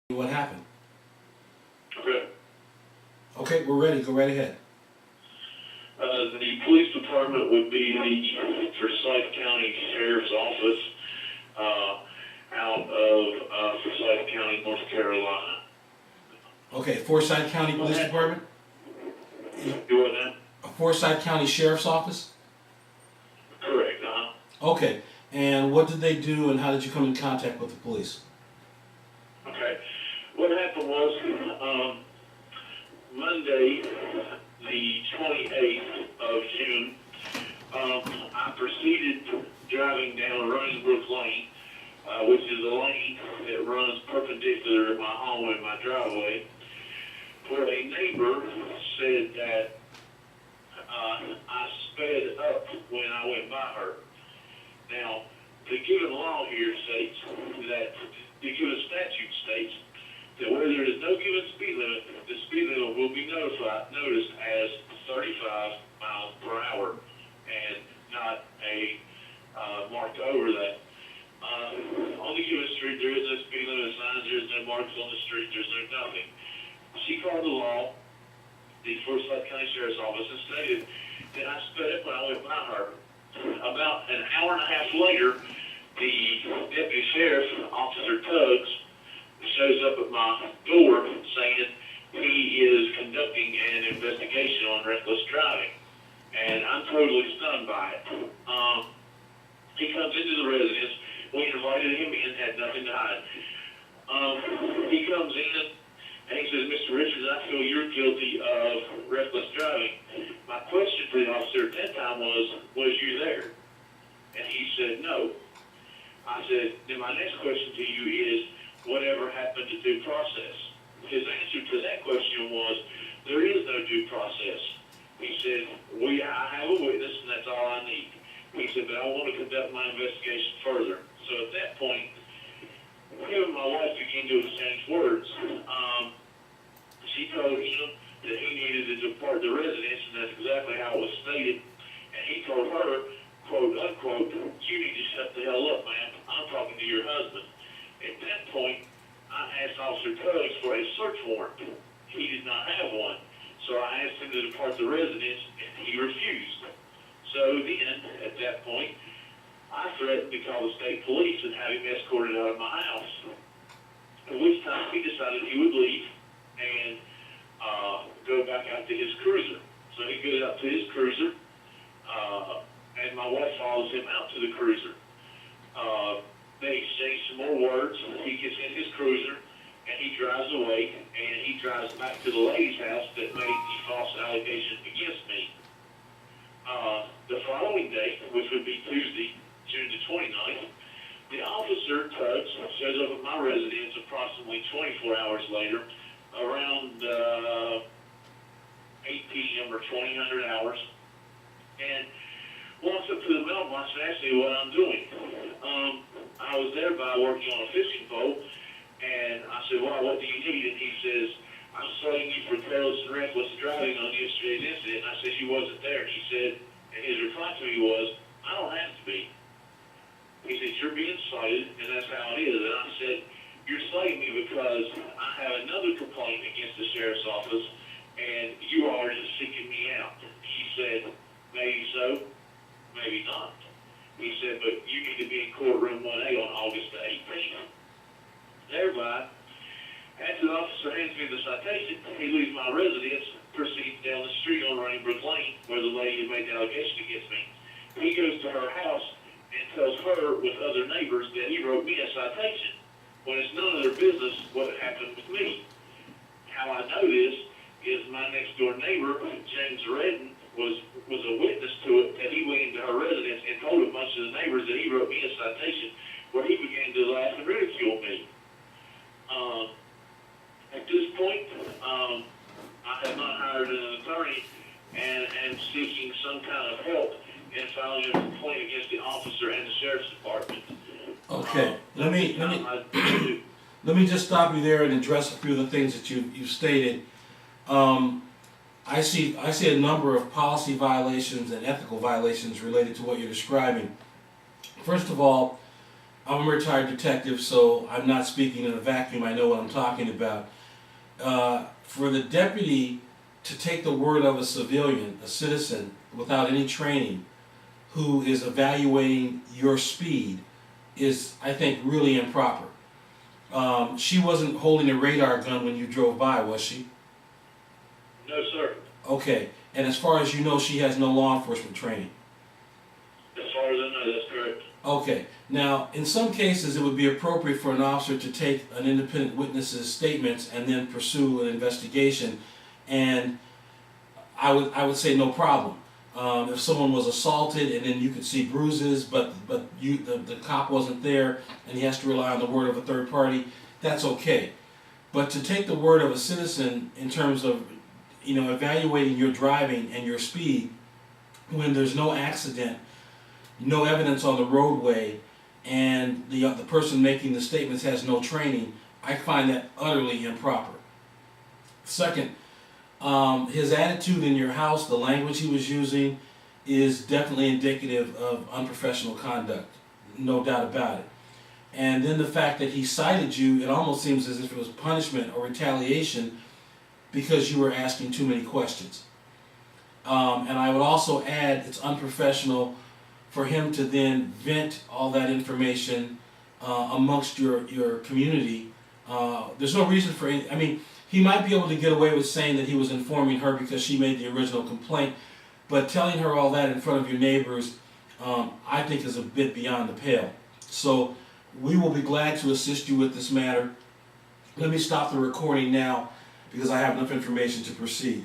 What happened? Okay. Okay, we're ready. Go right ahead. The police department would be the Forsyth County Sheriff's Office out of Forsyth County, North Carolina. Okay, Forsyrhe County Police Department? Do what now? A Forsyrhe County Sheriff's Office? Correct, Okay, and what did they do and how did you come in contact with the police? Okay. What happened was, Monday, the 28th of June, I proceeded driving down Running Brook Lane, which is a lane that runs perpendicular to my home and my driveway, where a neighbor said that I sped up when I went by her. Now, the given law here states that the given statute states that where there is no given speed limit, the speed limit will be noticed as 35 miles per hour and not a mark over that. On the given street, there is no speed limit signs, there is no marks on the street, there's no nothing. She called the law, the Forsyth County Sheriff's Office, and stated that I sped up when I went by her. About an hour and a half later, the deputy sheriff, Officer Tuggs, shows up at my door saying he is conducting an investigation on reckless driving. And I'm totally stunned by it. He comes into the residence. We invited him in, had nothing to hide. He comes in and he says, Mr. Richards, I feel you're guilty of reckless driving. My question to the officer at that time was you there? And he said, no. I said, then my next question to you is, whatever happened to due process? His answer to that question was, there is no due process. He said, I have a witness and that's all I need. He said, but I want to conduct my investigation further. So at that point, him and my wife began to exchange words. She told him that he needed to depart the residence, and that's exactly how it was stated. And he told her, quote, unquote, you need to shut the hell up, ma'am. I'm talking to your husband. At that point, I asked Officer Tuggs for a search warrant. He did not have one. So I asked him to depart the residence, and he refused. So then, at that point, I threatened to call the state police and have him escorted out of my house. At which time he decided he would leave and go back out to his cruiser. So he goes out to his cruiser, and my wife follows him out to the cruiser. They exchange some more words. He gets in his cruiser, and he drives away, and he drives back to the lady's house that made the false allegation against me. The following day, which would be Tuesday, June the 29th, the officer, Tuggs, shows up at my residence approximately 24 hours later, around 8 p.m. or 2000 hours, and walks up to the mailbox and asks me what I'm doing. I was there by working on a fishing pole, and I said, well, what do you need? And he says, I'm citing you for careless and reckless driving on yesterday's incident. And I said, you wasn't there. And he said, and his reply to me was, I don't have to be. He said, you're being cited, and that's how it is. And I said, you're citing me because I have another complaint against the sheriff's office, and you are just seeking me out. He said, maybe so, maybe not. He said, but you need to be in courtroom 1A on August the 18th. Thereby, after the officer hands me the citation, he leaves my residence, proceeds down the street on Running Brook Lane, where the lady had made the allegation against me. He goes to her house and tells her, with other neighbors, that he wrote me a citation, when it's none of their business what happened with me. How I know this is my next door neighbor, James Redden, was a witness to it, that he went into her residence and told a bunch of the neighbors that he wrote me a citation, where he began to laugh and ridicule me. At this point, I have not hired an attorney and am seeking some kind of help in filing a complaint against the officer and the sheriff's department. Okay, let me just stop you there and address a few of the things that you stated. I see a number of policy violations and ethical violations related to what you're describing. First of all, I'm a retired detective, so I'm not speaking in a vacuum. I know what I'm talking about. For the deputy to take the word of a civilian, a citizen, without any training, who is evaluating your speed, is, I think, really improper. She wasn't holding a radar gun when you drove by, was she? No, sir. Okay. And as far as you know, she has no law enforcement training. As far as I know, that's correct. Okay. Now, in some cases, it would be appropriate for an officer to take an independent witness's statements and then pursue an investigation. And I would say no problem. If someone was assaulted and then you could see bruises, but the cop wasn't there and he has to rely on the word of a third party, that's okay. But to take the word of a citizen in terms of, evaluating your driving and your speed when there's no accident, no evidence on the roadway, and the person making the statements has no training, I find that utterly improper. Second, his attitude in your house, the language he was using, is definitely indicative of unprofessional conduct, no doubt about it. And then the fact that he cited you, it almost seems as if it was punishment or retaliation because you were asking too many questions. And I would also add, it's unprofessional for him to then vent all that information amongst your community. There's no reason for any, he might be able to get away with saying that he was informing her because she made the original complaint, but telling her all that in front of your neighbors, I think is a bit beyond the pale. So we will be glad to assist you with this matter. Let me stop the recording now because I have enough information to proceed.